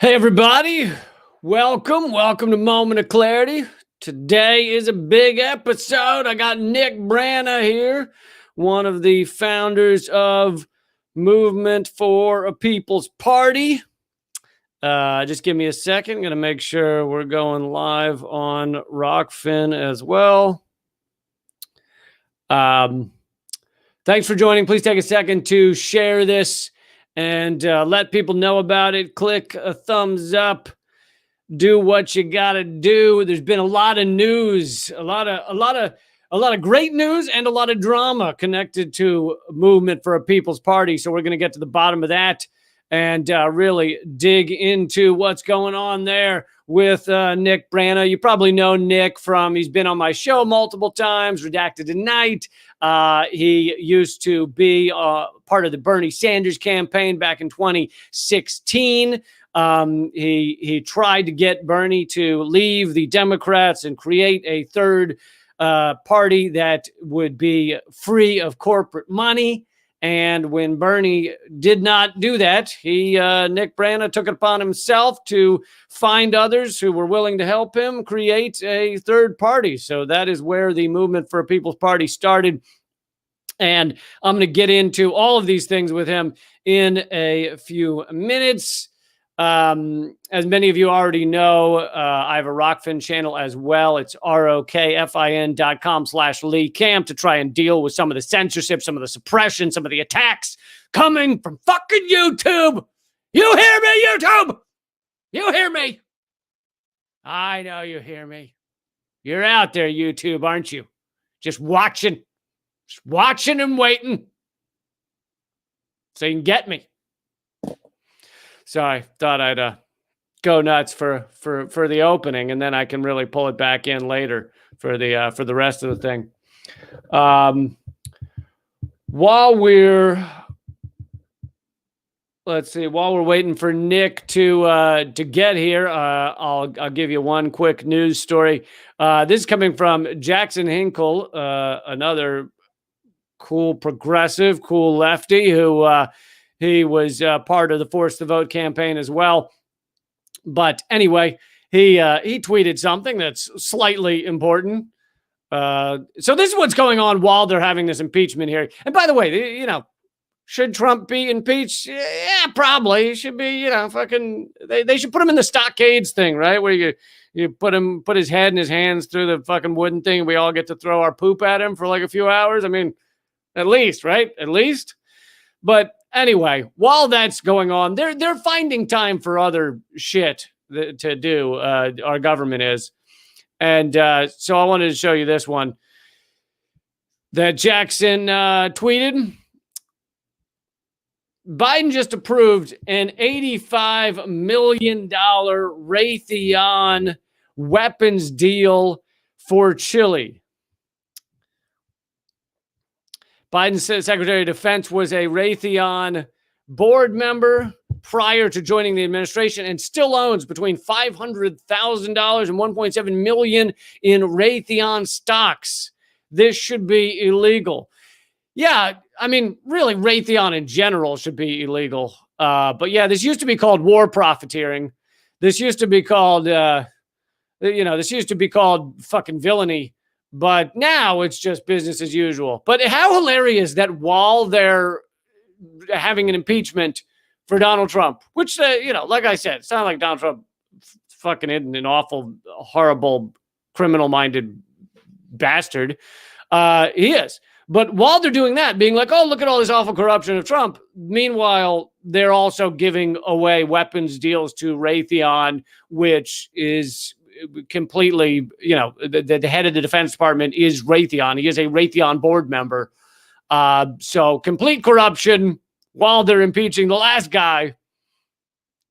Hey, everybody. Welcome to Moment of Clarity. Today is a big episode. I got Nick Brana here, one of the founders of Movement for a People's Party. Just give me a second. I'm going to make sure we're going live on Rockfin as well. Thanks for joining. Please take a second to share this and let people know about it. Click a thumbs up. Do what you gotta do. There's been a lot of news, a lot of great news, and a lot of drama connected to Movement for a People's Party. So we're going to get to the bottom of that and really dig into what's going on there with Nick Brana. You probably know Nick he's been on my show multiple times, Redacted Tonight. He used to be part of the Bernie Sanders campaign back in 2016. He tried to get Bernie to leave the Democrats and create a third party that would be free of corporate money. And when Bernie did not do that, Nick Brana took it upon himself to find others who were willing to help him create a third party. So that is where the Movement for a People's Party started. And I'm going to get into all of these things with him in a few minutes. As many of you already know, I have a Rockfin channel as well. It's rokfin.com/Lee Camp to try and deal with some of the censorship, some of the suppression, some of the attacks coming from fucking YouTube. You hear me, YouTube? You hear me? I know you hear me. You're out there, YouTube, aren't you? Just watching and waiting so you can get me. So I thought I'd go nuts for the opening, and then I can really pull it back in later for the rest of the thing. While we're waiting for Nick to get here, I'll give you one quick news story. This is coming from Jackson Hinkle, another cool progressive, cool lefty who. He was part of the Force the Vote campaign as well. But anyway, he tweeted something that's slightly important. So this is what's going on while they're having this impeachment hearing. And by the way, should Trump be impeached? Yeah, probably. He should be, fucking, they should put him in the stockades thing, right? Where you put his head and his hands through the fucking wooden thing and we all get to throw our poop at him for like a few hours. I mean, at least, right? At least. But anyway, while that's going on, they're finding time for other shit to do. Our government is, and so I wanted to show you this one that Jackson tweeted. Biden just approved an $85 million Raytheon weapons deal for Chile. Biden's Secretary of Defense was a Raytheon board member prior to joining the administration and still owns between $500,000 and $1.7 million in Raytheon stocks. This should be illegal. Yeah, I mean, really, Raytheon in general should be illegal. But yeah, this used to be called war profiteering. This used to be called, fucking villainy. But now it's just business as usual. But how hilarious that while they're having an impeachment for Donald Trump, which, like I said, it's not like Donald Trump fucking isn't an awful, horrible, criminal-minded bastard. He is. But while they're doing that, being like, oh, look at all this awful corruption of Trump. Meanwhile, they're also giving away weapons deals to Raytheon, which is completely, the head of the Defense Department is Raytheon. He is a Raytheon board member. So complete corruption while they're impeaching the last guy.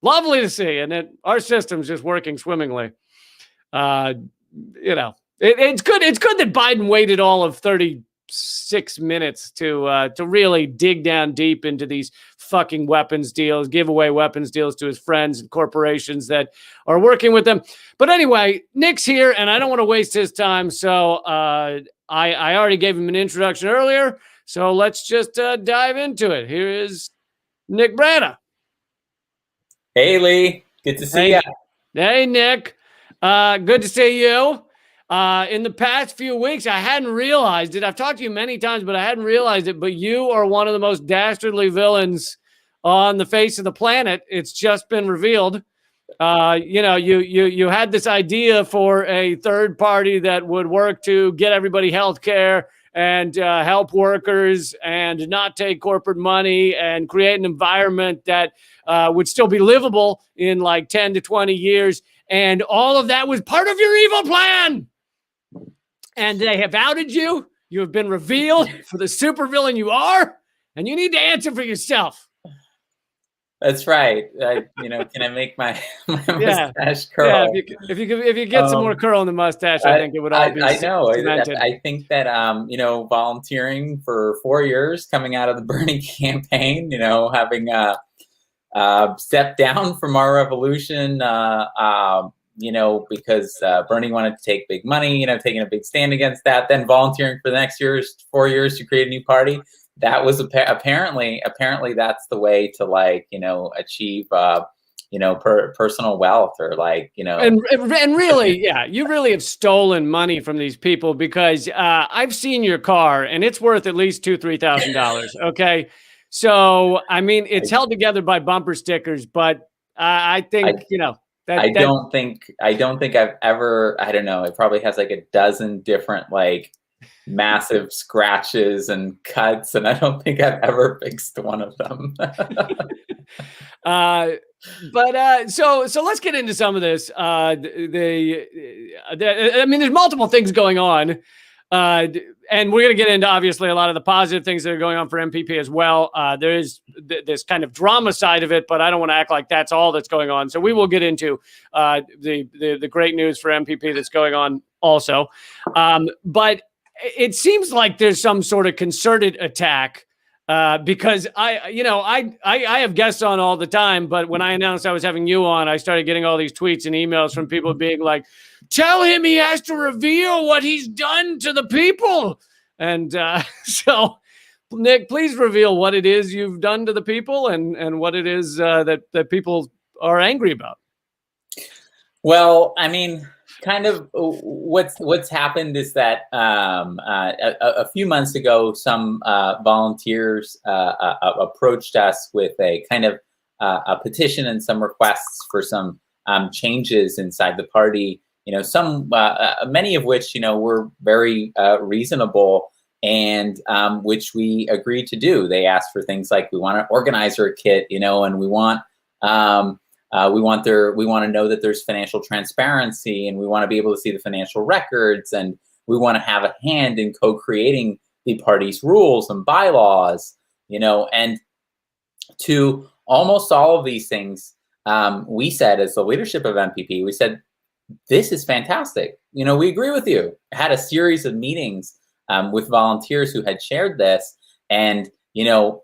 Lovely to see. And our system's just working swimmingly. It's good. It's good that Biden waited all of 36 minutes to really dig down deep into these fucking weapons deals, give away weapons deals to his friends and corporations that are working with them. But anyway, Nick's here, and I don't want to waste his time. So I already gave him an introduction earlier. So let's just dive into it. Here is Nick Brana. Hey, Lee. Good to see you. Hey, Nick. Good to see you. In the past few weeks, I hadn't realized it. I've talked to you many times, but I hadn't realized it. But you are one of the most dastardly villains on the face of the planet. It's just been revealed. You had this idea for a third party that would work to get everybody health care and help workers and not take corporate money and create an environment that would still be livable in like 10 to 20 years. And all of that was part of your evil plan. And they have outed you. You have been revealed for the supervillain you are, and you need to answer for yourself. That's right. Can I make my mustache curl? Yeah, if you get some more curl in the mustache, I think it would all be. I know. I think that volunteering for 4 years, coming out of the Bernie campaign, having stepped down from our revolution, because Bernie wanted to take big money, taking a big stand against that, then volunteering for the next 4 years to create a new party. That was apparently that's the way to achieve personal wealth or and really, yeah, you really have stolen money from these people, because I've seen your car and it's worth at least $2,000-3,000. Okay, so I mean it's held together by bumper stickers, but I think I don't think I've ever, I don't know, it probably has like a dozen different massive scratches and cuts, and I don't think I've ever fixed one of them. So let's get into some of this. I mean, there's multiple things going on, and we're going to get into obviously a lot of the positive things that are going on for MPP as well. There is this kind of drama side of it, but I don't want to act like that's all that's going on. So we will get into the great news for MPP that's going on also, but it seems like there's some sort of concerted attack, because I have guests on all the time, but when I announced I was having you on, I started getting all these tweets and emails from people being like, tell him he has to reveal what he's done to the people. And so Nick, please reveal what it is you've done to the people and what it is that people are angry about. Well, I mean, kind of what's happened is that a few months ago, some volunteers approached us with a kind of a petition and some requests for some changes inside the party. Many of which were very reasonable, and which we agreed to do. They asked for things like, we want an organizer kit, and we want to know that there's financial transparency, and we want to be able to see the financial records, and we want to have a hand in co-creating the party's rules and bylaws, and to almost all of these things, we said, as the leadership of MPP, we said, this is fantastic. We agree with you. I had a series of meetings with volunteers who had shared this, and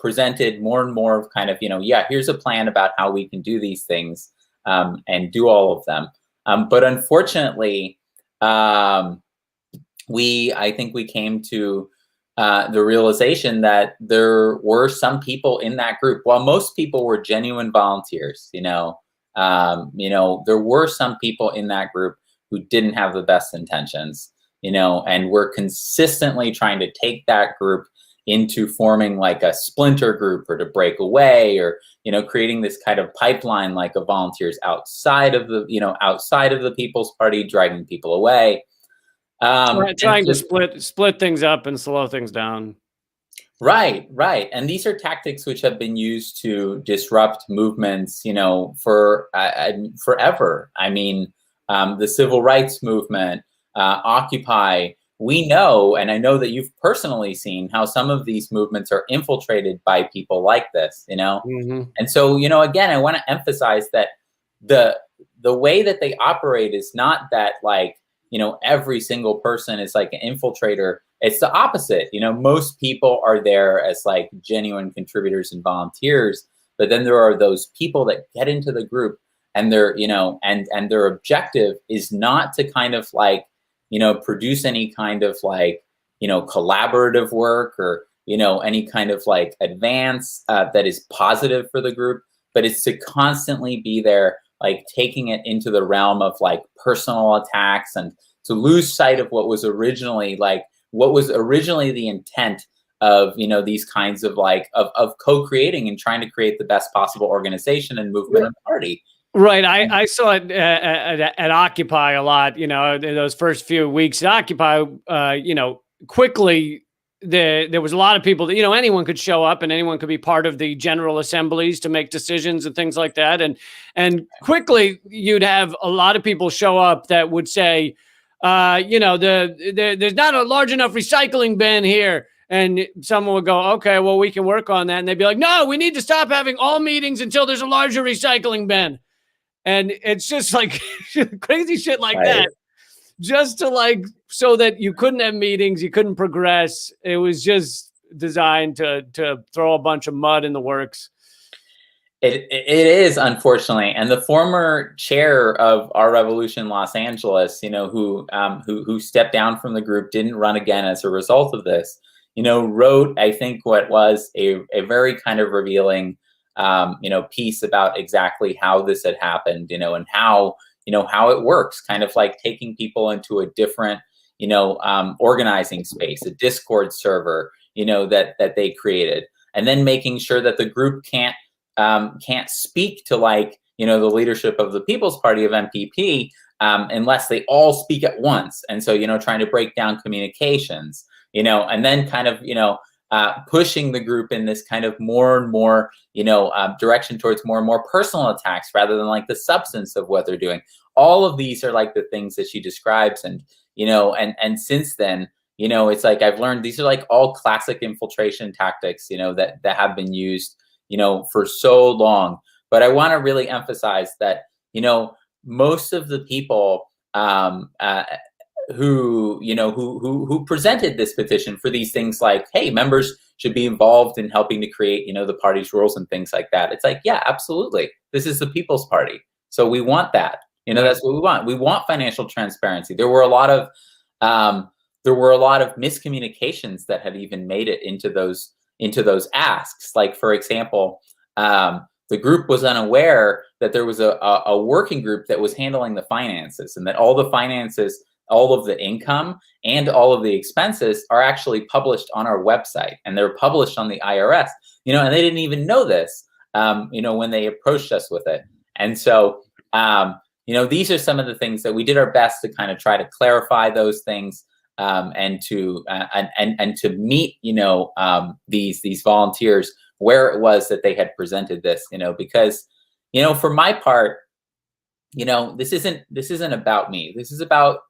presented more and more of kind of, here's a plan about how we can do these things and do all of them. But unfortunately, I think we came to the realization that there were some people in that group, while most people were genuine volunteers, there were some people in that group who didn't have the best intentions, and were consistently trying to take that group into forming like a splinter group, or to break away, or creating this kind of pipeline like of volunteers outside of the People's Party, dragging people away, trying to split things up and slow things down. Right. And these are tactics which have been used to disrupt movements, for forever. I mean, the civil rights movement, Occupy. We know, and I know that you've personally seen, how some of these movements are infiltrated by people like this, Mm-hmm. And so, again, I want to emphasize that the way that they operate is not that every single person is like an infiltrator. It's the opposite. Most people are there as like genuine contributors and volunteers, but then there are those people that get into the group, and they're, and their objective is not to kind of produce any kind of collaborative work, or, any kind of advance that is positive for the group, but it's to constantly be there like taking it into the realm of like personal attacks, and to lose sight of what was originally the intent of, you know, these kinds of like of co-creating and trying to create the best possible organization and movement and party. Right. I saw it at Occupy a lot, you know, in those first few weeks at Occupy, you know, quickly there was a lot of people that, you know, anyone could show up and anyone could be part of the general assemblies to make decisions and things like that. And quickly you'd have a lot of people show up that would say, you know, there's not a large enough recycling bin here. And someone would go, okay, well, we can work on that. And they'd be like, no, we need to stop having all meetings until there's a larger recycling bin. And it's just like crazy shit like that, just to like, so that you couldn't have meetings, you couldn't progress. It was just designed to throw a bunch of mud in the works. It is, unfortunately. And the former chair of Our Revolution Los Angeles, you know, who stepped down from the group, didn't run again as a result of this, you know, wrote, I think, what was a very kind of revealing you know, piece about exactly how this had happened, you know, and how it works, kind of like taking people into a different, you know, organizing space, a Discord server, you know, that they created, and then making sure that the group can't speak to, like, you know, the leadership of the People's Party of MPP unless they all speak at once. And so, you know, trying to break down communications, you know, and then kind of, you know, pushing the group in this kind of more and more, you know, direction towards more and more personal attacks rather than like the substance of what they're doing. All of these are like the things that she describes. And, you know, and since then, you know, it's like I've learned these are like all classic infiltration tactics, you know, that have been used, you know, for so long. But I want to really emphasize that, you know, most of the people who presented this petition for these things, like, hey, members should be involved in helping to create, you know, the party's rules and things like that. It's like, yeah, absolutely. This is the People's Party. So we want that. You know, that's what we want. We want financial transparency. There were a lot of miscommunications that had even made it into those asks. Like, for example, the group was unaware that there was a working group that was handling the finances, and that all the finances, all of the income and all of the expenses are actually published on our website, and they're published on the IRS, you know, and they didn't even know this, you know, when they approached us with it. And so, you know, these are some of the things that we did our best to kind of try to clarify those things, and to meet, you know, these volunteers where it was that they had presented this, you know, because, you know, for my part, you know, this isn't about me. This is about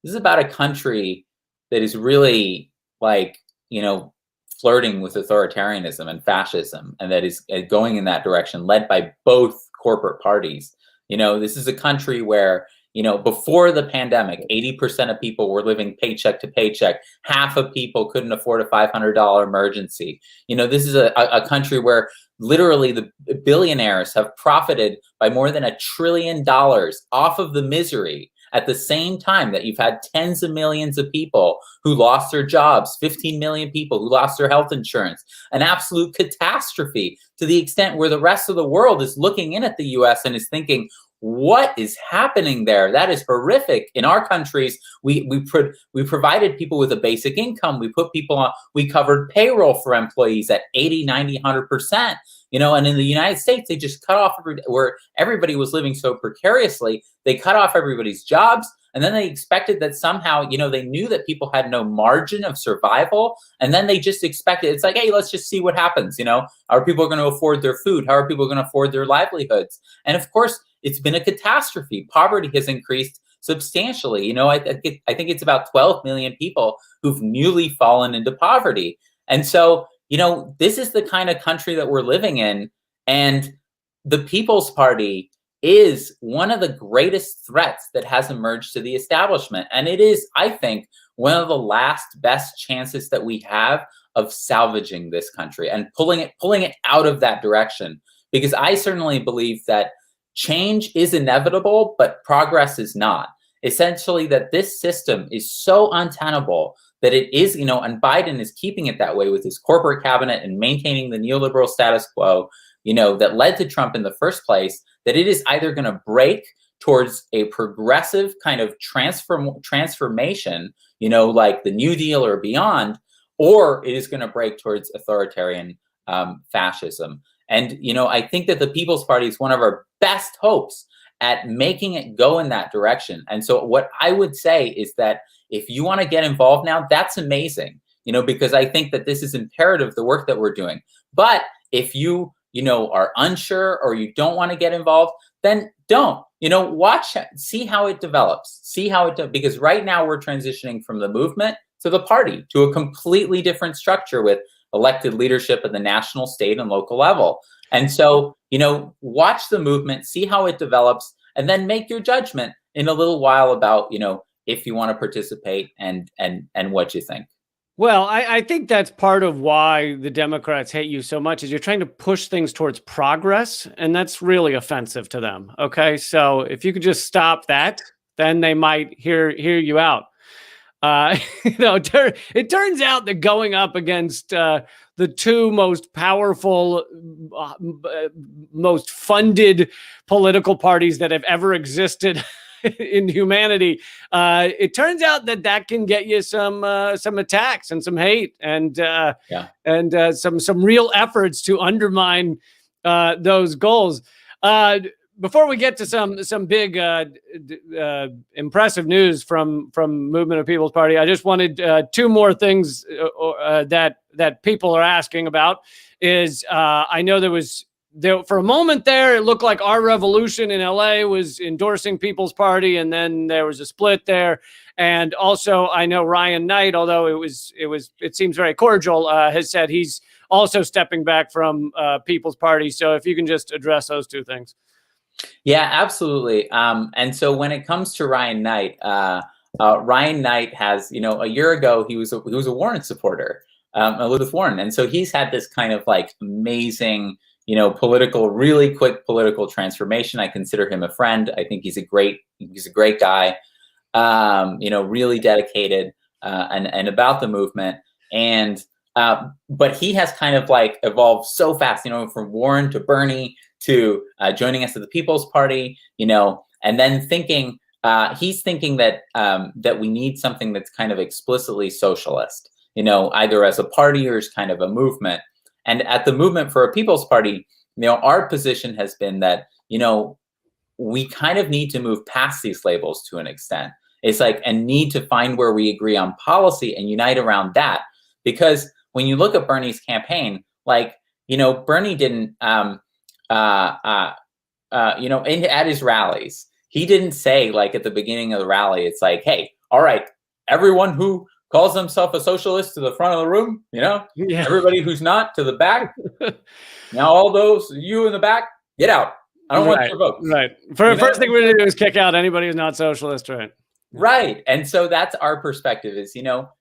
a country that is really, like, you know, flirting with authoritarianism and fascism, and that is going in that direction, led by both corporate parties. You know, this is a country where, you know, before the pandemic, 80% of people were living paycheck to paycheck. Half of people couldn't afford a $500 emergency. You know, this is a country where literally the billionaires have profited by more than $1 trillion off of the misery, at the same time that you've had tens of millions of people who lost their jobs, 15 million people who lost their health insurance, an absolute catastrophe, to the extent where the rest of the world is looking in at the US and is thinking, what is happening there? That is horrific. In our countries, we provided people with a basic income. We put people on, we covered payroll for employees at 80, 90, 100%. You know, and in the United States, they just cut off where everybody was living so precariously. They cut off everybody's jobs, and then they expected that somehow, you know, they knew that people had no margin of survival, and then they just expected, it's like, hey, let's just see what happens. You know, are people going to afford their food? How are people going to afford their livelihoods? And of course, it's been a catastrophe. Poverty has increased substantially. You know, I think it's about 12 million people who've newly fallen into poverty, and so, you know, this is the kind of country that we're living in. And the People's Party is one of the greatest threats that has emerged to the establishment. And it is, I think, one of the last best chances that we have of salvaging this country and pulling it out of that direction. Because I certainly believe that change is inevitable, but progress is not. Essentially, that this system is so untenable that it is, you know, and Biden is keeping it that way with his corporate cabinet and maintaining the neoliberal status quo, that led to Trump in the first place, that it is either going to break towards a progressive kind of transformation, like the New Deal or beyond, or it is going to break towards authoritarian fascism. And, I think that the People's Party is one of our best hopes at making it go in that direction. And so what I would say is that if you want to get involved now, that's amazing, because I think that this is imperative, the work that we're doing. But if you, are unsure or you don't want to get involved, then don't, watch, see how it develops, because right now we're transitioning from the movement to the party, to a completely different structure with elected leadership at the national, state, and local level. And so, watch the movement, see how it develops, and then make your judgment in a little while about, if you want to participate and what you think. Well, I think that's part of why the Democrats hate you so much, is you're trying to push things towards progress, and that's really offensive to them. Okay, so if you could just stop that, then they might hear you out. It turns out that going up against the two most powerful, most funded political parties that have ever existed in humanity, it turns out that can get you some attacks and some hate and some real efforts to undermine those goals. Before we get to some big impressive news from Movement of People's Party, I just wanted two more things that people are asking about. Is I know there for a moment there, it looked like Our Revolution in LA was endorsing People's Party, and then there was a split there. And also, I know Ryan Knight, although it seems very cordial, has said he's also stepping back from People's Party. So if you can just address those two things. Yeah, absolutely. And so when it comes to Ryan Knight, Ryan Knight has, a year ago, he was a Warren supporter, Elizabeth Warren. And so he's had this kind of like amazing, really quick political transformation. I consider him a friend. I think he's a great guy, really dedicated and about the movement. And but he has kind of like evolved so fast, from Warren to Bernie to joining us at the People's Party, and then he's thinking that that we need something that's kind of explicitly socialist, either as a party or as kind of a movement. And at the Movement for a People's Party, our position has been that, we kind of need to move past these labels to an extent. It's like a need to find where we agree on policy and unite around that. Because when you look at Bernie's campaign, like, Bernie didn't, at his rallies, he didn't say, like, at the beginning of the rally, it's like, hey, all right, everyone who calls himself a socialist to the front of the room, everybody who's not to the back. Now, all those, you in the back, get out. I don't want your votes. Right. First thing we're going to do is kick out anybody who's not socialist, right? Right. And so that's our perspective is,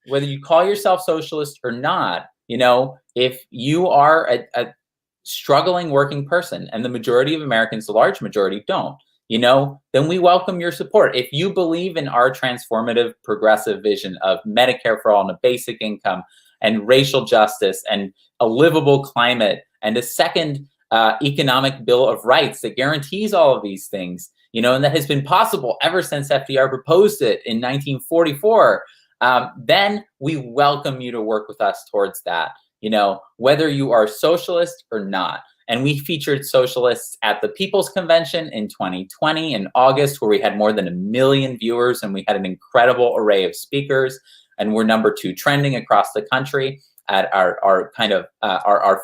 whether you call yourself socialist or not, if you are a struggling working person, and the majority of Americans, the large majority, don't, then we welcome your support. If you believe in our transformative progressive vision of Medicare for all and a basic income and racial justice and a livable climate and a second economic bill of rights that guarantees all of these things, and that has been possible ever since FDR proposed it in 1944, then we welcome you to work with us towards that, whether you are socialist or not. And we featured socialists at the People's Convention in 2020 in August, where we had more than 1 million viewers and we had an incredible array of speakers. And we're number 2 trending across the country at our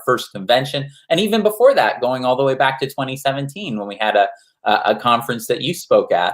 first convention. And even before that, going all the way back to 2017, when we had a conference that you spoke at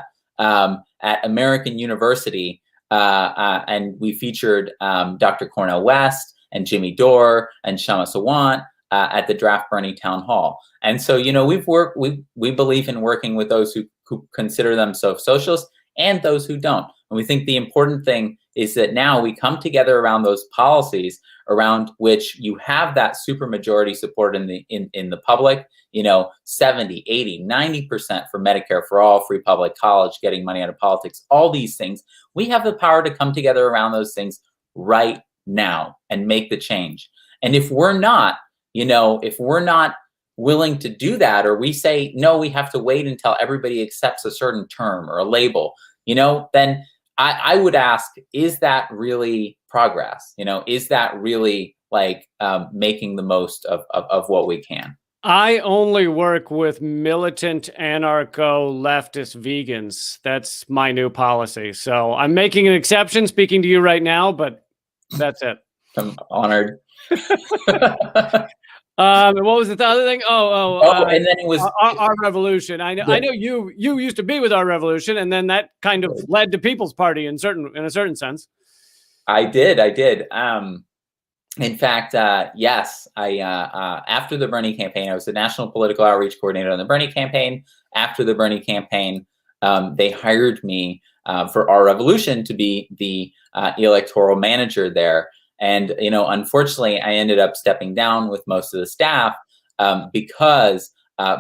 American University, and we featured Dr. Cornel West and Jimmy Dore and Shama Sawant at the Draft Bernie Town Hall. And so, we believe in working with those who consider themselves socialists and those who don't. And we think the important thing is that now we come together around those policies around which you have that supermajority support in the public, 70, 80, 90% for Medicare for all, free public college, getting money out of politics, all these things. We have the power to come together around those things right now and make the change. And if we're not willing to do that, or we say, no, we have to wait until everybody accepts a certain term or a label, then I would ask, is that really progress? Is that really like making the most of what we can? I only work with militant anarcho leftist vegans. That's my new policy. So I'm making an exception speaking to you right now, but that's it. I'm honored. And what was the other thing? And then it was our revolution. I know you used to be with Our Revolution, and then that kind of led to People's Party in a certain sense. I did. In fact, yes, after the Bernie campaign, I was the national political outreach coordinator on the Bernie campaign. After the Bernie campaign, they hired me for Our Revolution to be the electoral manager there. And, unfortunately, I ended up stepping down with most of the staff because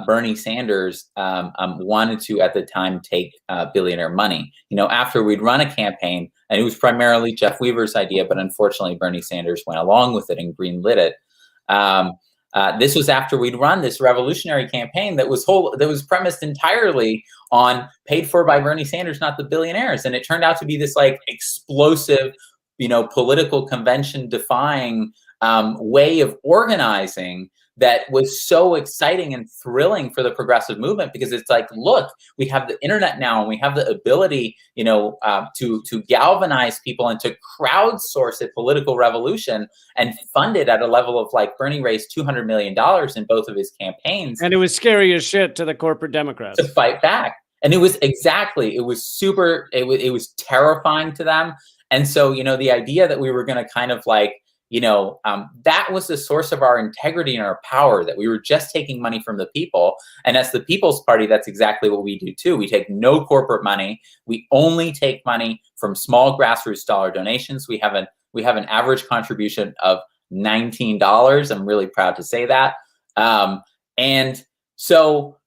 Bernie Sanders wanted to, at the time, take billionaire money. After we'd run a campaign, and it was primarily Jeff Weaver's idea, but unfortunately, Bernie Sanders went along with it and greenlit it. This was after we'd run this revolutionary campaign that was premised entirely on paid for by Bernie Sanders, not the billionaires. And it turned out to be this like explosive, political convention defying way of organizing that was so exciting and thrilling for the progressive movement, because it's like, look, we have the internet now, and we have the ability, to galvanize people and to crowdsource a political revolution and fund it at a level of, like, Bernie raised $200 million in both of his campaigns. And it was scary as shit to the corporate Democrats to fight back. And it was terrifying to them. And so, the idea that we were going to kind of like, that was the source of our integrity and our power, that we were just taking money from the people. And as the People's Party, that's exactly what we do too. We take no corporate money. We only take money from small grassroots dollar donations. We have an average contribution of $19. I'm really proud to say that. And so,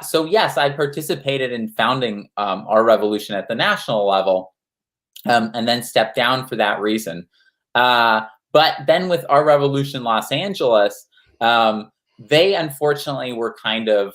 so yes, I participated in founding Our Revolution at the national level, and then stepped down for that reason. But then with Our Revolution Los Angeles, they unfortunately were kind of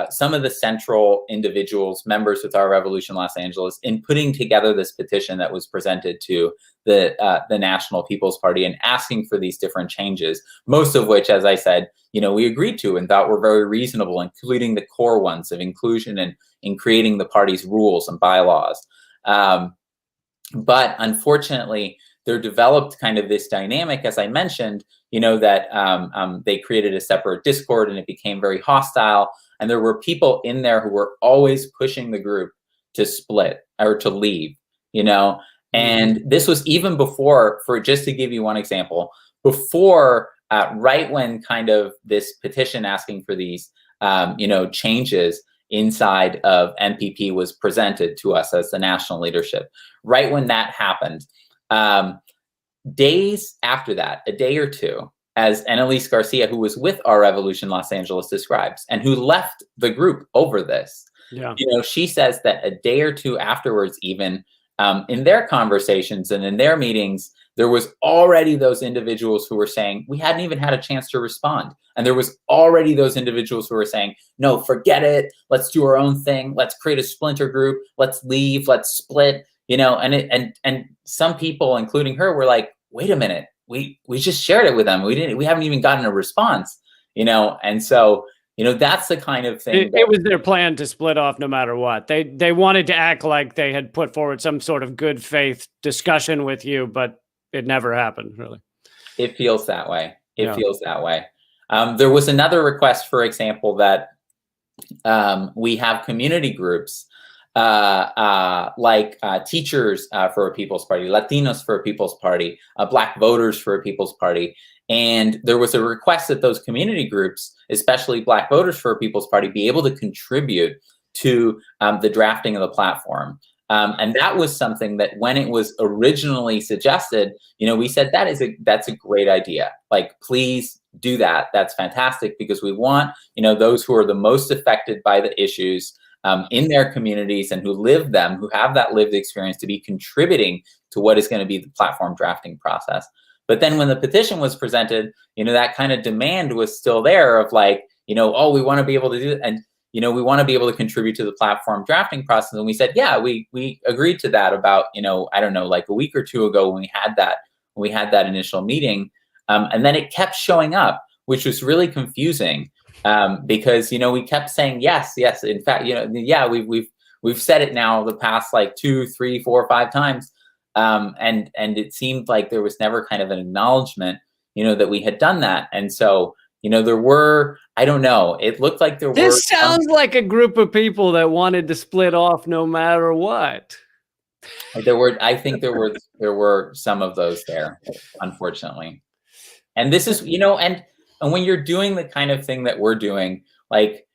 some of the central individuals, members with Our Revolution Los Angeles, in putting together this petition that was presented to the National People's Party and asking for these different changes, most of which, as I said, we agreed to and thought were very reasonable, including the core ones of inclusion and in creating the party's rules and bylaws. But unfortunately, there developed kind of this dynamic, as I mentioned, that they created a separate Discord, and it became very hostile. And there were people in there who were always pushing the group to split or to leave, And this was even before, just to give you one example, before, right when kind of this petition asking for these, changes inside of NPP was presented to us as the national leadership. Right when that happened, days after that, a day or two, as Annalise Garcia, who was with Our Revolution Los Angeles, describes, and who left the group over this, she says that a day or two afterwards, even in their conversations and in their meetings, there was already those individuals who were saying, we hadn't even had a chance to respond. And there was already those individuals who were saying, no, forget it. Let's do our own thing. Let's create a splinter group. Let's leave. Let's split. And some people, including her, were like, wait a minute, we just shared it with them. We haven't even gotten a response, and so, that's the kind of thing. It was their plan to split off no matter what. They wanted to act like they had put forward some sort of good faith discussion with you, but it never happened, really. It feels that way. Feels that way. There was another request, for example, that we have community groups like teachers for a People's Party, Latinos for a People's Party, Black voters for a People's Party. And there was a request that those community groups, especially Black voters for a People's Party, be able to contribute to the drafting of the platform. And that was something that when it was originally suggested, we said that's a great idea. Like, please do that. That's fantastic, because we want, those who are the most affected by the issues in their communities and who live them, who have that lived experience, to be contributing to what is going to be the platform drafting process. But then when the petition was presented, that kind of demand was still there of like, oh, we want to be able to do it. And, we want to be able to contribute to the platform drafting process. And we said, yeah, we agreed to that about, I don't know, like a week or two ago when we had that initial meeting. And then it kept showing up, which was really confusing because, we kept saying, yes. In fact, yeah, we've said it now the past like 2, 3, 4, 5 times. And it seemed like there was never kind of an acknowledgement, that we had done that. And so, there were, I don't know, it looked like there were. This sounds like a group of people that wanted to split off no matter what. I think there were some of those there, unfortunately. And this is, and when you're doing the kind of thing that we're doing, like,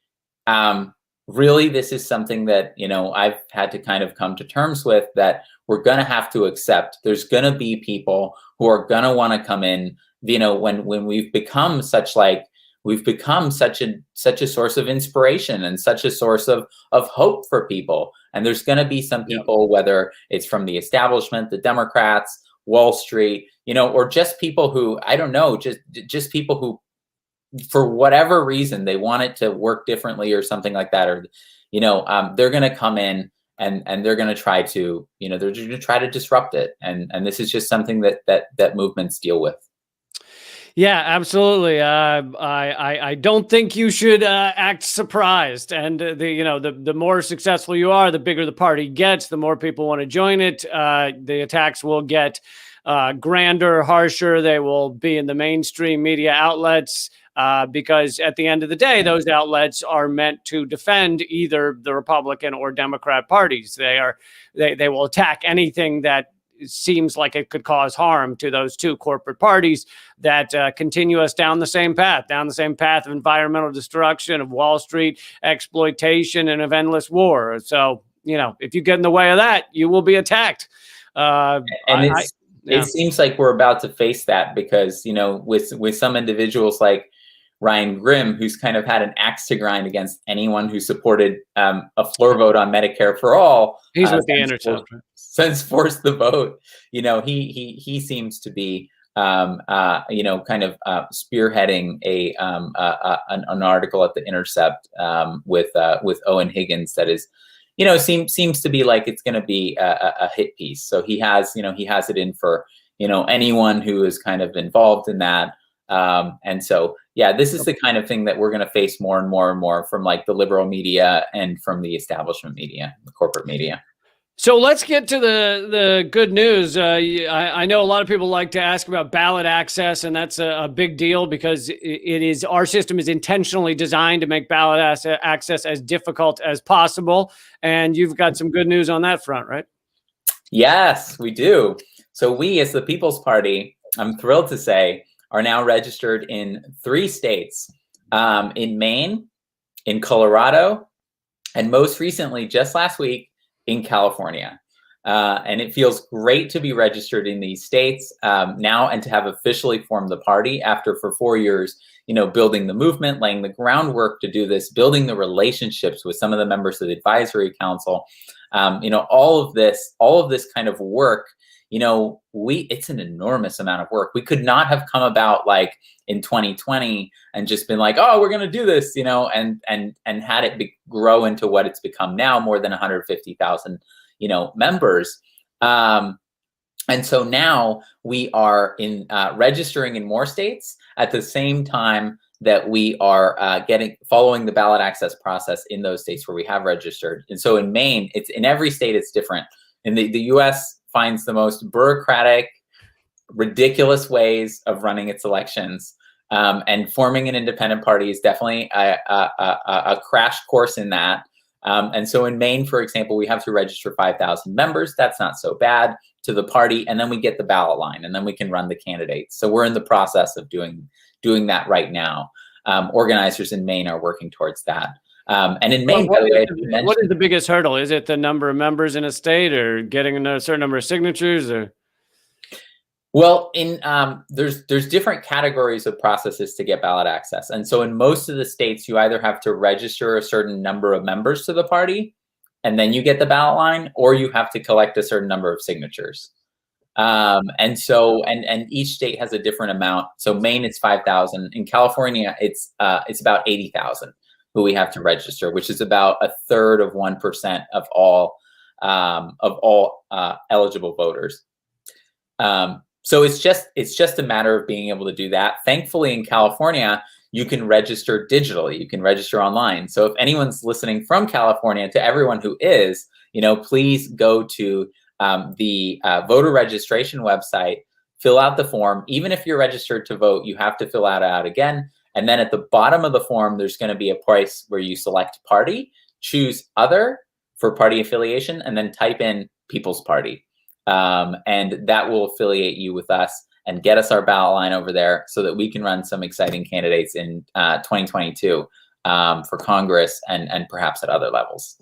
really, this is something that, I've had to kind of come to terms with, that we're going to have to accept. There's going to be people who are going to want to come in, when we've become such a source of inspiration and such a source of hope for people. And there's going to be some people, whether it's from the establishment, the Democrats, Wall Street, or just people who, I don't know, just people who, for whatever reason, they want it to work differently or something like that, or they're going to come in and they're going to try to they're going to try to disrupt it, and this is just something that movements deal with. Yeah, absolutely. I don't think you should act surprised. And the more successful you are, the bigger the party gets, the more people want to join it. The attacks will get grander, harsher. They will be in the mainstream media outlets. Because at the end of the day, those outlets are meant to defend either the Republican or Democrat parties. They will attack anything that seems like it could cause harm to those two corporate parties that continue us down the same path of environmental destruction, of Wall Street exploitation, and of endless war. So, if you get in the way of that, you will be attacked. It seems like we're about to face that because, with some individuals like Ryan Grimm, who's kind of had an axe to grind against anyone who supported a floor vote on Medicare for all. He's with the Intercept. Since Force the Vote, he seems to be, kind of spearheading an article at the Intercept with Owen Higgins that is, seems to be like it's going to be a hit piece. So he has it in for, anyone who is kind of involved in that. And so, yeah, this is the kind of thing that we're going to face more and more and more from like the liberal media and from the establishment media, the corporate media. So let's get to the good news. I know a lot of people like to ask about ballot access, and that's a big deal because our system is intentionally designed to make ballot access as difficult as possible. And you've got some good news on that front, right? Yes, we do. So we, as the People's Party, I'm thrilled to say, are now registered in 3 states, in Maine, in Colorado, and most recently, just last week, in California. And it feels great to be registered in these states now and to have officially formed the party after for 4 years, building the movement, laying the groundwork to do this, building the relationships with some of the members of the advisory council. All of this kind of work, it's an enormous amount of work. We could not have come about like in 2020 and just been like, oh, we're going to do this, and had it grow into what it's become now, more than 150,000, members. And so now we are registering in more states at the same time that we are following the ballot access process in those states where we have registered. And so in Maine, it's in every state, it's different. In the U.S. finds the most bureaucratic, ridiculous ways of running its elections. And forming an independent party is definitely a crash course in that. And so in Maine, for example, we have to register 5,000 members. That's not so bad to the party. And then we get the ballot line and then we can run the candidates. So we're in the process of doing that right now. Organizers in Maine are working towards that. And in Maine, by the way, what is the biggest hurdle? Is it the number of members in a state or getting a certain number of signatures or? Well, there's different categories of processes to get ballot access. And so in most of the states, you either have to register a certain number of members to the party, and then you get the ballot line, or you have to collect a certain number of signatures. And so, and each state has a different amount. So Maine, it's 5,000. In California, it's about 80,000 who we have to register, which is about a third of 1% of all eligible voters. So it's just a matter of being able to do that. Thankfully, in California, you can register digitally. You can register online. So if anyone's listening from California, to everyone who is, please go to the voter registration website, fill out the form. Even if you're registered to vote, you have to fill it out again. And then at the bottom of the form, there's going to be a place where you select party, choose other for party affiliation, and then type in People's Party. And that will affiliate you with us and get us our ballot line over there so that we can run some exciting candidates in 2022 for Congress and perhaps at other levels.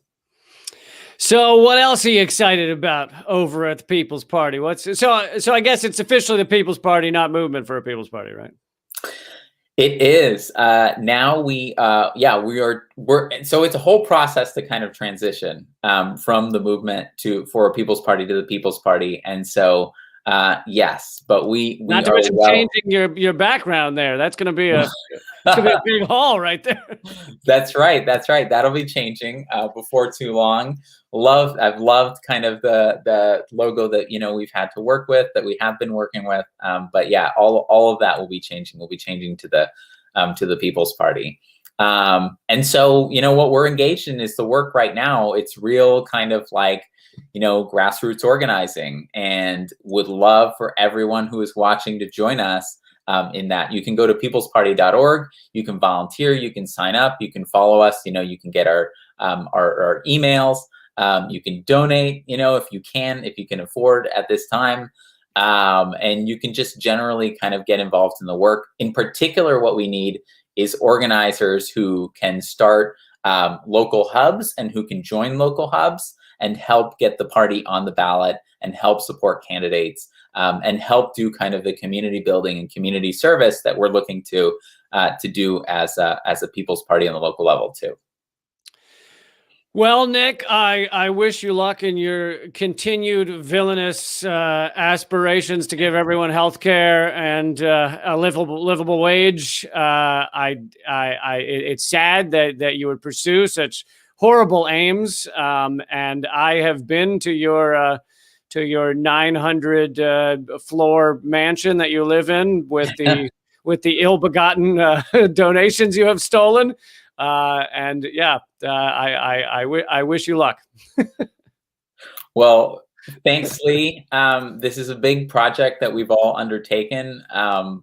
So what else are you excited about over at the People's Party? So I guess it's officially the People's Party, not Movement for a People's Party, right? It is. Now we're so it's a whole process to kind of transition from the movement for a People's Party to the People's Party. And so yes, but we not to mention changing your background there. That's going to be a big haul right there. That's right. That'll be changing before too long. I've loved kind of the logo that we've had to work with, that we have been working with. But yeah, all of that will be changing. We'll be changing to the People's Party. And so what we're engaged in is the work right now. It's real kind of like grassroots organizing, and would love for everyone who is watching to join us in that. You can go to peoplesparty.org. You can volunteer. You can sign up. You can follow us. You can get our emails. You can donate. If you can afford at this time, and you can just generally kind of get involved in the work. In particular, what we need is organizers who can start local hubs and who can join local hubs and help get the party on the ballot and help support candidates and help do kind of the community building and community service that we're looking to do as a People's Party on the local level too. Well, Nick, I wish you luck in your continued villainous aspirations to give everyone health care and a livable wage. It's sad that you would pursue such horrible aims. And I have been to your 900 floor mansion that you live in with the ill-begotten donations you have stolen. And yeah, I wish you luck. Well, thanks, Lee. This is a big project that we've all undertaken,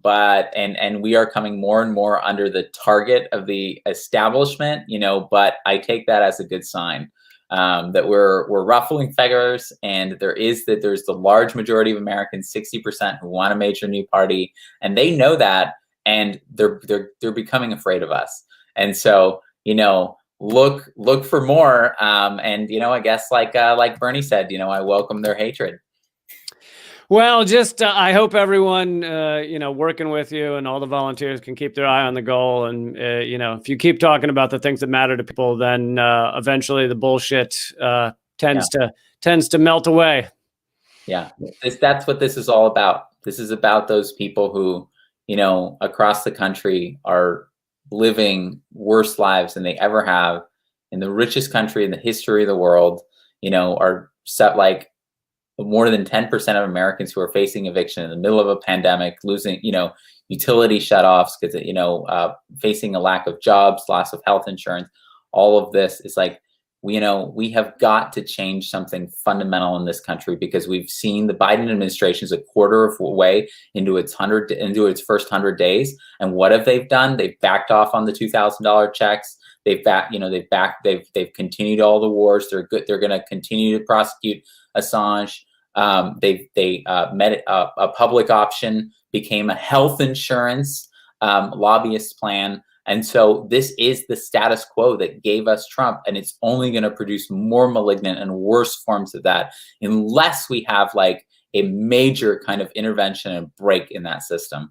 but we are coming more and more under the target of the establishment, but I take that as a good sign, that we're ruffling feathers, and there's the large majority of Americans, 60%, who want a major new party, and they know that, and they're becoming afraid of us. And so, look for more. And I guess like Bernie said, I welcome their hatred. Well, just I hope everyone working with you and all the volunteers can keep their eye on the goal. And if you keep talking about the things that matter to people, then eventually the bullshit tends to melt away. Yeah, that's what this is all about. This is about those people who across the country are living worse lives than they ever have, in the richest country in the history of the world. Are set like more than 10% of Americans who are facing eviction in the middle of a pandemic, losing utility shutoffs because facing a lack of jobs, loss of health insurance. All of this is like, we have got to change something fundamental in this country, because we've seen the Biden administration is a quarter of a way into its first 100 days. And what have they done? They've backed off on the $2,000 checks. They've continued all the wars. They're going to continue to prosecute Assange. A public option became a health insurance lobbyist plan. And so this is the status quo that gave us Trump, and it's only going to produce more malignant and worse forms of that unless we have like a major kind of intervention and break in that system.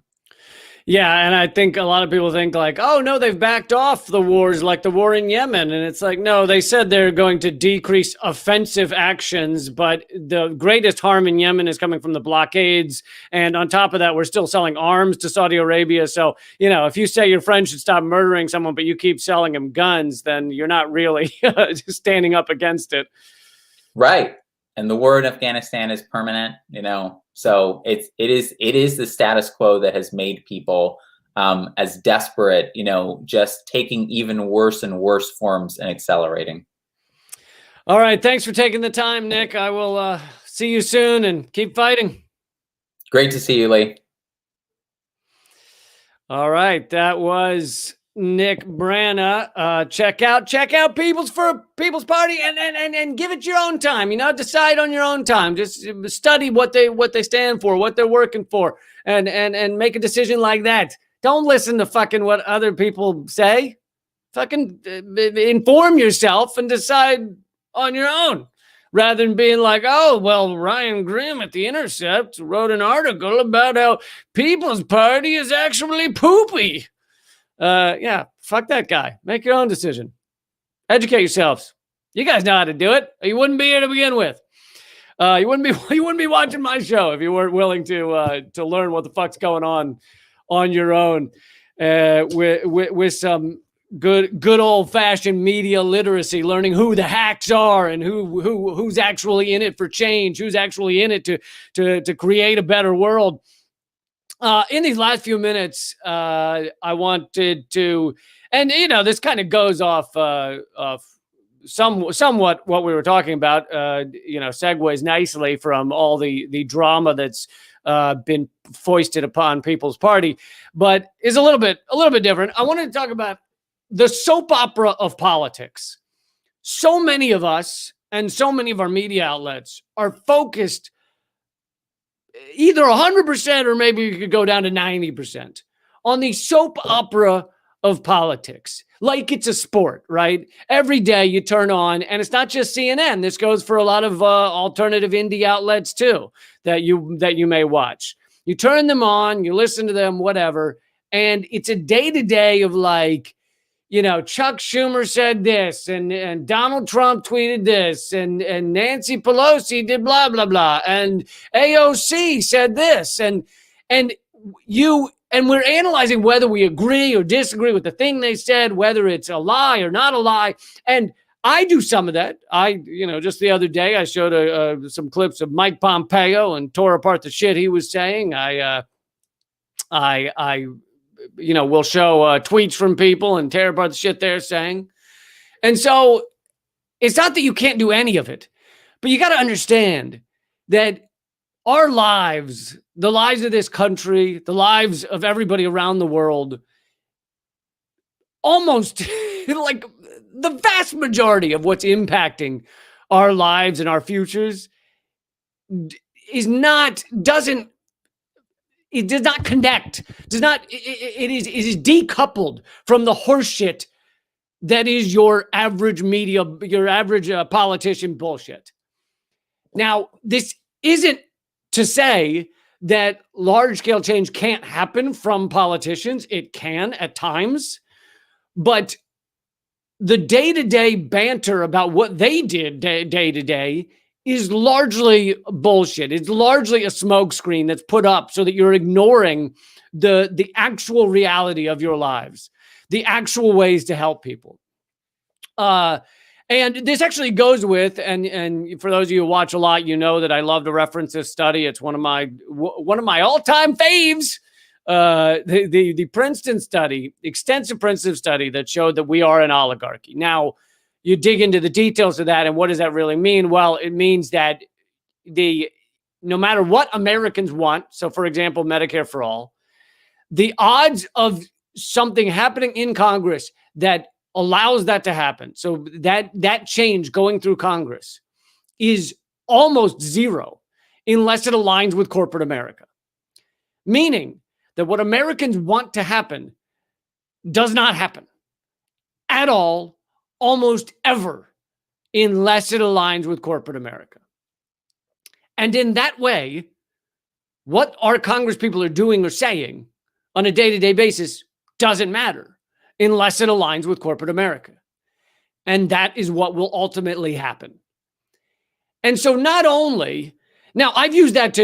Yeah, and I think a lot of people think like, oh no, they've backed off the wars, like the war in Yemen. And it's like, no, they said they're going to decrease offensive actions, but the greatest harm in Yemen is coming from the blockades. And on top of that, we're still selling arms to Saudi Arabia. So, if you say your friend should stop murdering someone, but you keep selling him guns, then you're not really standing up against it. Right. And the war in Afghanistan is permanent, so it is the status quo that has made people as desperate, just taking even worse and worse forms and accelerating. All right. Thanks for taking the time, Nick. I will see you soon and keep fighting. Great to see you, Lee. All right. That was Nick Brana. Check out People's Party and give it your own time. Decide on your own time. Just study what they stand for, what they're working for, and make a decision like that. Don't listen to fucking what other people say. Fucking inform yourself and decide on your own, rather than being like, oh, well, Ryan Grimm at The Intercept wrote an article about how People's Party is actually poopy. Yeah, fuck that guy. Make your own decision. Educate yourselves. You guys know how to do it. You wouldn't be here to begin with. You wouldn't be watching my show if you weren't willing to learn what the fuck's going on your own, with some good old fashioned media literacy, learning who the hacks are and who's actually in it for change, who's actually in it to create a better world. In these last few minutes, I wanted to, and this kind of goes off somewhat what we were talking about. Segues nicely from all the drama that's been foisted upon People's Party, but is a little bit different. I wanted to talk about the soap opera of politics. So many of us and so many of our media outlets are focused either 100% or maybe you could go down to 90% on the soap opera of politics. Like it's a sport, right? Every day you turn on, and it's not just CNN. This goes for a lot of alternative indie outlets too that you may watch. You turn them on, you listen to them, whatever, and it's a day-to-day of like, Chuck Schumer said this, and Donald Trump tweeted this, and Nancy Pelosi did blah, blah, blah, and AOC said this, and we're analyzing whether we agree or disagree with the thing they said, whether it's a lie or not a lie. And I do some of that. Just the other day, I showed some clips of Mike Pompeo and tore apart the shit he was saying. We'll show tweets from people and tear apart the shit they're saying. And so it's not that you can't do any of it, but you got to understand that our lives, the lives of this country, the lives of everybody around the world, almost like the vast majority of what's impacting our lives and our futures it does not connect. It is decoupled from the horseshit that is your average media, your average politician bullshit. Now, this isn't to say that large-scale change can't happen from politicians. It can at times, but the day-to-day banter about what they did day-to-day is largely bullshit. It's largely a smokescreen that's put up so that you're ignoring the actual reality of your lives, the actual ways to help people. And this actually goes with, and for those of you who watch a lot, you know that I love to reference this study. It's one of my all-time faves. The Princeton study, extensive Princeton study that showed that we are an oligarchy. Now, you dig into the details of that, and what does that really mean? Well, it means that no matter what Americans want, so for example, Medicare for all, the odds of something happening in Congress that allows that to happen, so that change going through Congress, is almost zero unless it aligns with corporate America. Meaning that what Americans want to happen does not happen at all, almost ever, unless it aligns with corporate America. And in that way, what our Congress people are doing or saying on a day-to-day basis doesn't matter unless it aligns with corporate America. And that is what will ultimately happen. And so not only, now I've used that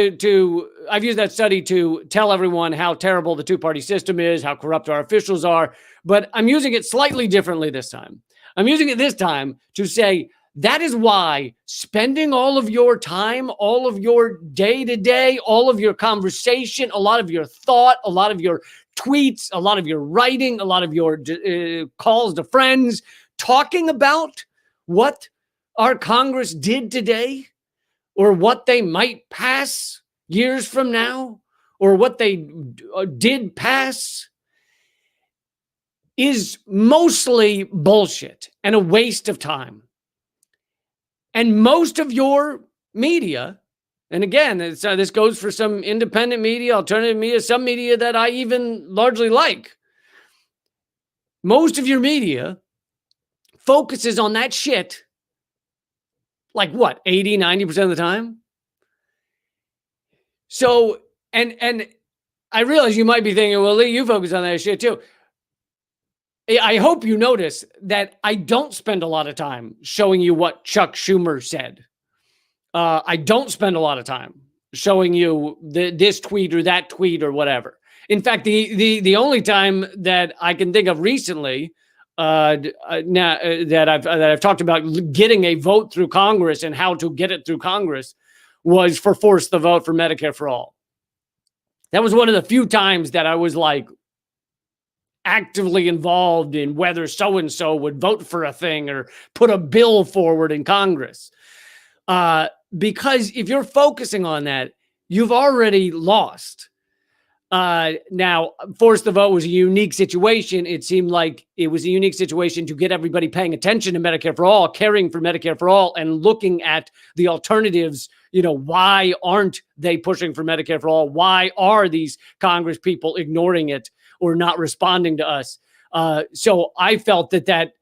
I've used that study to tell everyone how terrible the two-party system is, how corrupt our officials are, but I'm using it slightly differently this time. I'm using it this time to say that is why spending all of your time, all of your day-to-day, all of your conversation, a lot of your thought, a lot of your tweets, a lot of your writing, a lot of your calls to friends, talking about what our Congress did today, or what they might pass years from now, or what they did pass, is mostly bullshit and a waste of time. And most of your media, and again, this goes for some independent media, alternative media, some media that I even largely like, most of your media focuses on that shit like what, 80, 90% of the time? So, and I realize you might be thinking, well, Lee, you focus on that shit too. I hope you notice that I don't spend a lot of time showing you what Chuck Schumer said. I don't spend a lot of time showing you this tweet or that tweet or whatever. In fact, the only time that I can think of recently now that I've talked about getting a vote through Congress and how to get it through Congress was for force the vote for Medicare for all. That was one of the few times that I was like actively involved in whether so-and-so would vote for a thing or put a bill forward in Congress. Because if you're focusing on that, you've already lost. Now, force the vote was a unique situation. It seemed like it was a unique situation to get everybody paying attention to Medicare for all, caring for Medicare for all, and looking at the alternatives. You know, why aren't they pushing for Medicare for all? Why are these Congress people ignoring it or not responding to us? So I felt that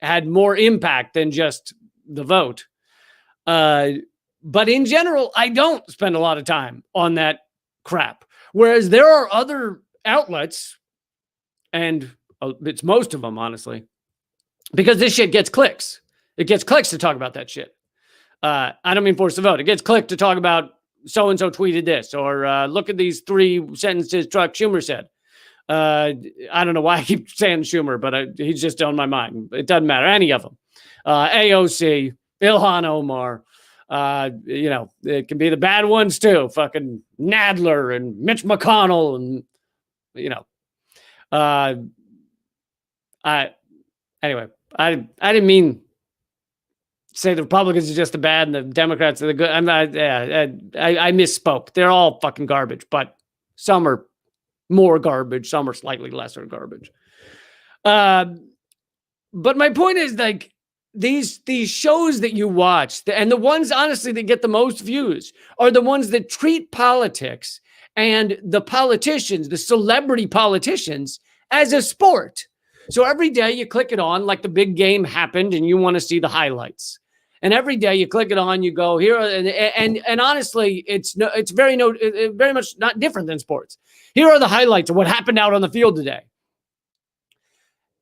had more impact than just the vote. But in general, I don't spend a lot of time on that crap. Whereas there are other outlets, and it's most of them, honestly, because this shit gets clicks. It gets clicks to talk about that shit. I don't mean force the vote. It gets clicked to talk about so-and-so tweeted this, or look at these 3 sentences Chuck Schumer said. I don't know why I keep saying Schumer, but he's just on my mind. It doesn't matter. Any of them. AOC, Ilhan Omar. You know, it can be the bad ones too. Fucking Nadler and Mitch McConnell, and you know, anyway, I didn't mean say the Republicans are just the bad and the Democrats are the good. I misspoke. They're all fucking garbage, but some are more garbage, some are slightly lesser garbage. But my point is, like, these shows that you watch, and the ones honestly that get the most views are the ones that treat politics and the politicians, the celebrity politicians, as a sport. So every day you click it on like the big game happened and you want to see the highlights. And every day you click it on, you go here, and honestly, it's very much not different than sports. Here are the highlights of what happened out on the field today.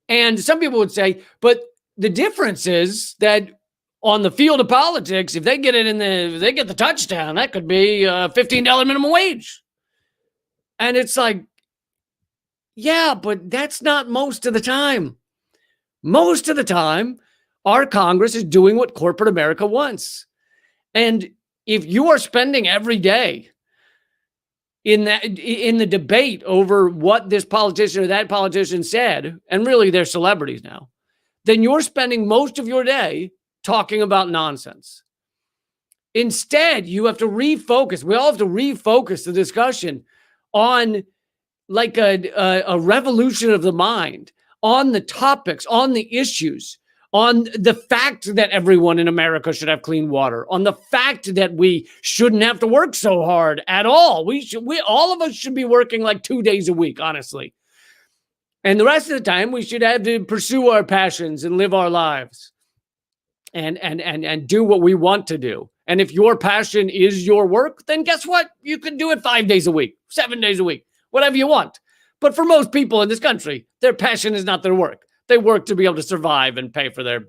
And some people would say, but the difference is that on the field of politics, if they get it if they get the touchdown, that could be a $15 minimum wage. And it's like, yeah, but that's not most of the time. Most of the time, our Congress is doing what corporate America wants. And if you are spending every day in the debate over what this politician or that politician said, and really they're celebrities now, then you're spending most of your day talking about nonsense. Instead, you have to refocus. We all have to refocus the discussion on like a revolution of the mind, on the topics, on the issues, on the fact that everyone in America should have clean water, on the fact that we shouldn't have to work so hard at all. All of us should be working like 2 days a week, honestly. And the rest of the time, we should have to pursue our passions and live our lives and do what we want to do. And if your passion is your work, then guess what? You can do it 5 days a week, 7 days a week, whatever you want. But for most people in this country, their passion is not their work. They work to be able to survive and pay for their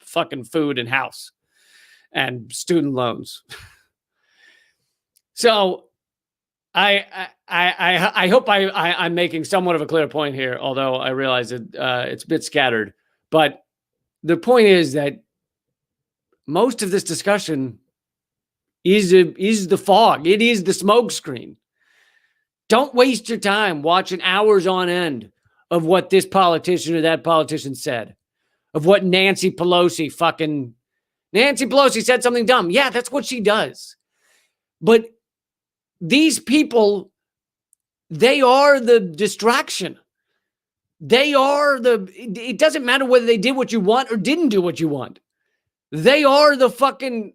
fucking food and house and student loans. So I hope I'm making somewhat of a clear point here, although I realize it's a bit scattered. But the point is that most of this discussion is the fog. It is the smoke screen. Don't waste your time watching hours on end of what this politician or that politician said, of what Nancy Pelosi said something dumb. Yeah, that's what she does. But these people, they are the distraction. It doesn't matter whether they did what you want or didn't do what you want. They are the fucking,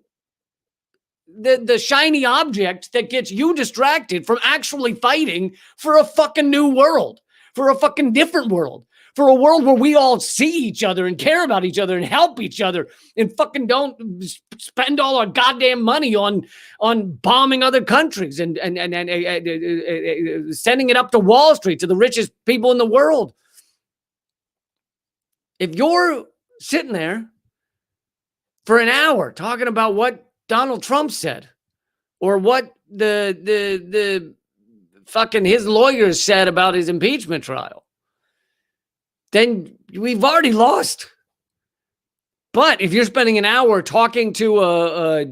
the shiny object that gets you distracted from actually fighting for a fucking new world, for a fucking different world, for a world where we all see each other and care about each other and help each other and fucking don't spend all our goddamn money on bombing other countries and sending it up to Wall Street to the richest people in the world. If you're sitting there for an hour talking about what Donald Trump said or what the fucking his lawyers said about his impeachment trial, then we've already lost. But if you're spending an hour talking to a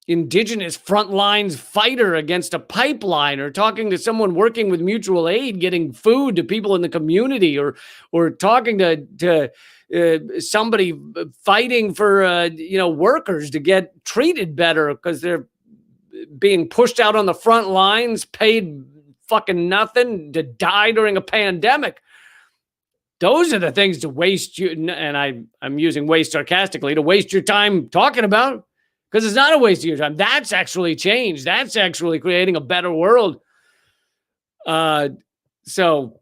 indigenous front lines fighter against a pipeline, or talking to someone working with mutual aid, getting food to people in the community, or talking to somebody fighting for workers to get treated better because they're being pushed out on the front lines, paid fucking nothing to die during a pandemic. Those are the things to waste you, and I'm using waste sarcastically, to waste your time talking about, because it's not a waste of your time. That's actually change. That's actually creating a better world. So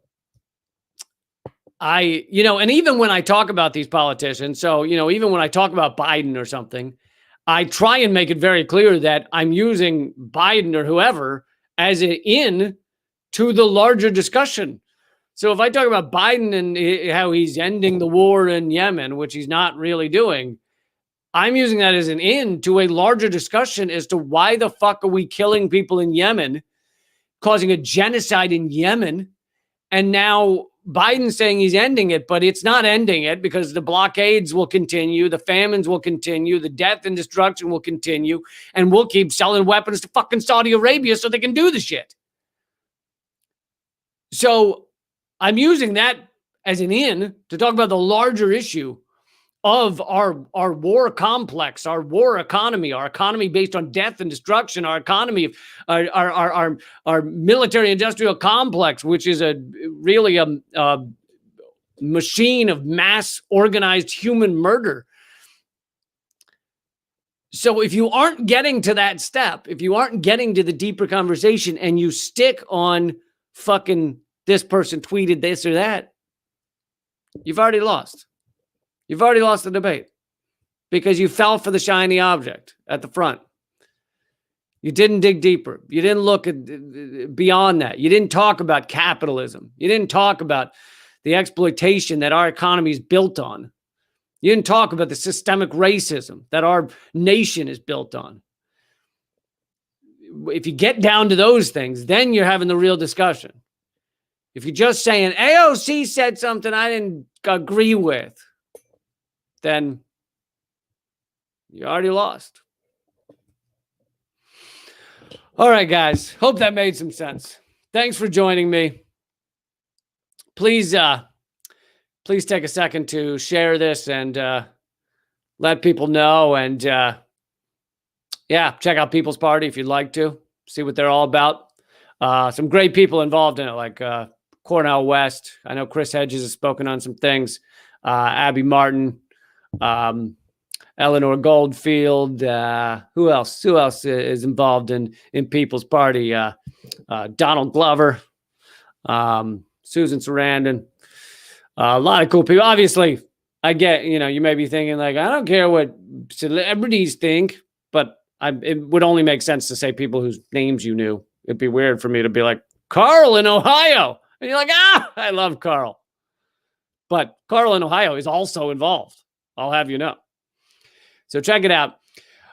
and even when I talk about these politicians, even when I talk about Biden or something, I try and make it very clear that I'm using Biden or whoever as an in to the larger discussion. So if I talk about Biden and how he's ending the war in Yemen, which he's not really doing, I'm using that as an in to a larger discussion as to why the fuck are we killing people in Yemen, causing a genocide in Yemen, and now Biden's saying he's ending it, but it's not ending it because the blockades will continue, the famines will continue, the death and destruction will continue, and we'll keep selling weapons to fucking Saudi Arabia so they can do the shit. So I'm using that as an in to talk about the larger issue of our war complex, our war economy, our economy based on death and destruction, our economy, our military industrial complex, which is really a machine of mass organized human murder. So if you aren't getting to that step, if you aren't getting to the deeper conversation and you stick on fucking this person tweeted this or that, you've already lost. You've already lost the debate because you fell for the shiny object at the front. You didn't dig deeper. You didn't look at beyond that. You didn't talk about capitalism. You didn't talk about the exploitation that our economy is built on. You didn't talk about the systemic racism that our nation is built on. If you get down to those things, then you're having the real discussion. If you're just saying AOC said something I didn't agree with, then you already lost. All right, guys. Hope that made some sense. Thanks for joining me. Please take a second to share this and let people know. And check out People's Party if you'd like to. See what they're all about. Some great people involved in it, like Cornel West. I know Chris Hedges has spoken on some things. Abby Martin, Eleanor Goldfield. Who else? Who else is involved in People's Party? Donald Glover, Susan Sarandon. A lot of cool people. Obviously, I get, you may be thinking like, I don't care what celebrities think, but it would only make sense to say people whose names you knew. It'd be weird for me to be like, Carl in Ohio. And you're like, I love Carl. But Carl in Ohio is also involved. I'll have you know. So check it out.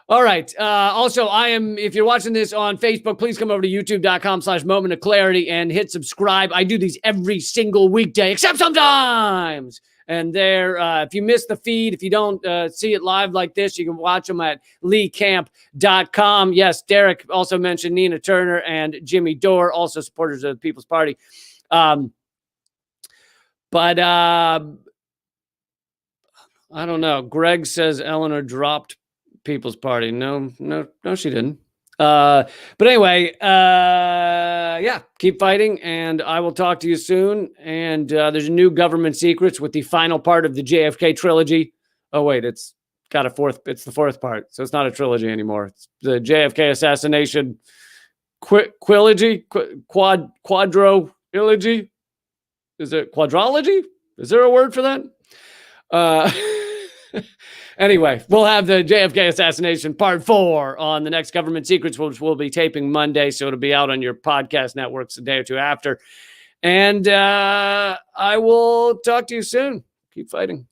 All right. Also, if you're watching this on Facebook, please come over to youtube.com/moment of clarity and hit subscribe. I do these every single weekday, except sometimes. And there, if you miss the feed, if you don't see it live like this, you can watch them at leecamp.com. Yes, Derek also mentioned Nina Turner and Jimmy Dore, also supporters of the People's Party. But I don't know. Greg says Eleanor dropped People's Party. No, she didn't. But anyway, yeah, keep fighting, and I will talk to you soon. And there's a new Government Secrets with the final part of the JFK trilogy. Oh wait, it's got a fourth. It's the fourth part, so it's not a trilogy anymore. It's the JFK assassination quadrilogy. Is it quadrology? Is there a word for that? Anyway, we'll have the JFK assassination part 4 on the next Government Secrets, which we'll be taping Monday. So it'll be out on your podcast networks a day or two after. And I will talk to you soon. Keep fighting.